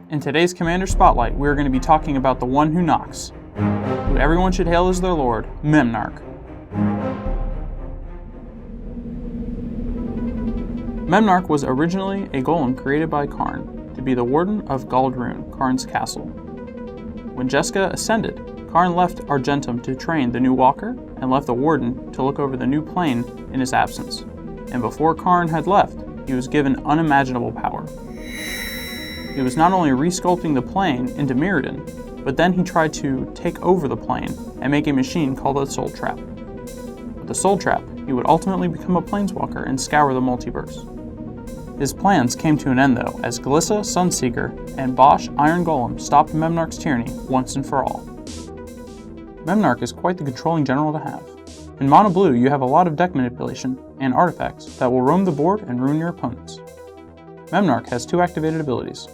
In today's Commander Spotlight, we are going to be talking about the one who knocks, who everyone should hail as their lord, Memnarch. Memnarch was originally a golem created by Karn to be the warden of Galdrun, Karn's castle. When Jeska ascended, Karn left Argentum to train the new walker and left the warden to look over the new plane in his absence. And before Karn had left, he was given unimaginable power. He was not only resculpting the plane into Mirrodin, but then he tried to take over the plane and make a machine called the Soul Trap. With the Soul Trap, he would ultimately become a planeswalker and scour the multiverse. His plans came to an end though, as Glissa, Sunseeker, and Bosch, Iron Golem stopped Memnarch's tyranny once and for all. Memnarch is quite the controlling general to have. In Mono Blue, you have a lot of deck manipulation and artifacts that will roam the board and ruin your opponents. Memnarch has two activated abilities.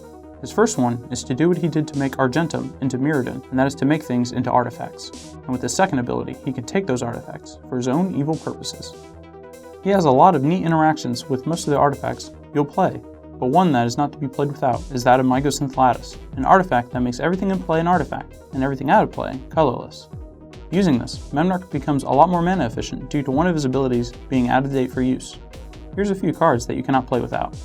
His first one is to do what he did to make Argentum into Mirrodin, and that is to make things into artifacts. And with his second ability, he can take those artifacts for his own evil purposes. He has a lot of neat interactions with most of the artifacts you'll play, but one that is not to be played without is that of Mycosynth Lattice, an artifact that makes everything in play an artifact, and everything out of play colorless. Using this, Memnarch becomes a lot more mana efficient due to one of his abilities being out of date for use. Here's a few cards that you cannot play without.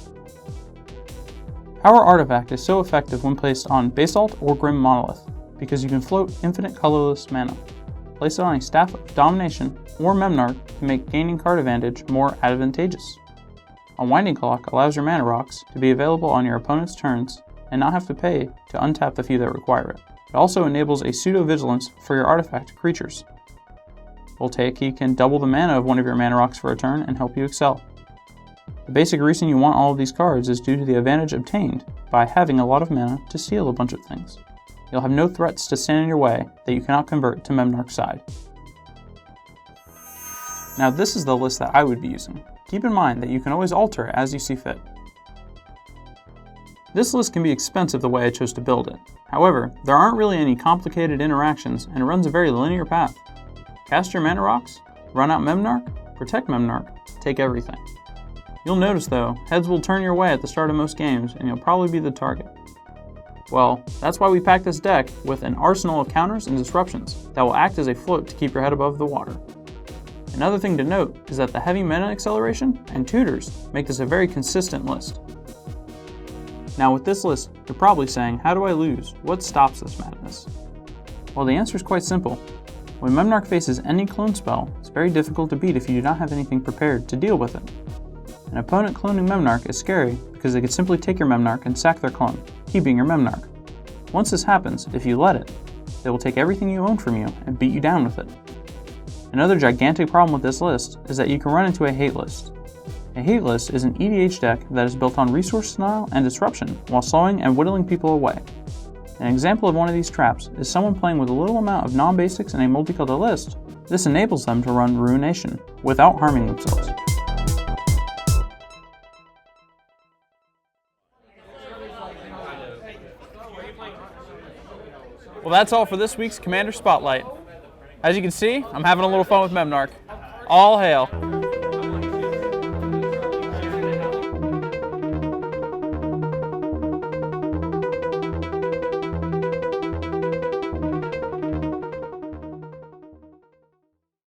Power Artifact is so effective when placed on Basalt or Grim Monolith, because you can float infinite colorless mana. Place it on a Staff of Domination or Memnarch to make gaining card advantage more advantageous. Unwinding Clock allows your mana rocks to be available on your opponent's turns and not have to pay to untap the few that require it. It also enables a pseudo-vigilance for your artifact creatures. Voltaic can double the mana of one of your mana rocks for a turn and help you excel. The basic reason you want all of these cards is due to the advantage obtained by having a lot of mana to steal a bunch of things. You'll have no threats to stand in your way that you cannot convert to Memnarch's side. Now this is the list that I would be using. Keep in mind that you can always alter it as you see fit. This list can be expensive the way I chose to build it. However, there aren't really any complicated interactions and it runs a very linear path. Cast your mana rocks, run out Memnarch, protect Memnarch, take everything. You'll notice though, heads will turn your way at the start of most games and you'll probably be the target. Well, that's why we packed this deck with an arsenal of counters and disruptions that will act as a float to keep your head above the water. Another thing to note is that the heavy mana acceleration and tutors make this a very consistent list. Now with this list, you're probably saying, how do I lose? What stops this madness? Well, the answer is quite simple. When Memnarch faces any clone spell, it's very difficult to beat if you do not have anything prepared to deal with it. An opponent cloning Memnarch is scary because they could simply take your Memnarch and sack their clone, keeping your Memnarch. Once this happens, if you let it, they will take everything you own from you and beat you down with it. Another gigantic problem with this list is that you can run into a hate list. A hate list is an EDH deck that is built on resource denial and disruption while slowing and whittling people away. An example of one of these traps is someone playing with a little amount of non-basics in a multicolor list. This enables them to run Ruination without harming themselves. Well, that's all for this week's Commander Spotlight. As you can see, I'm having a little fun with Memnarch. All hail.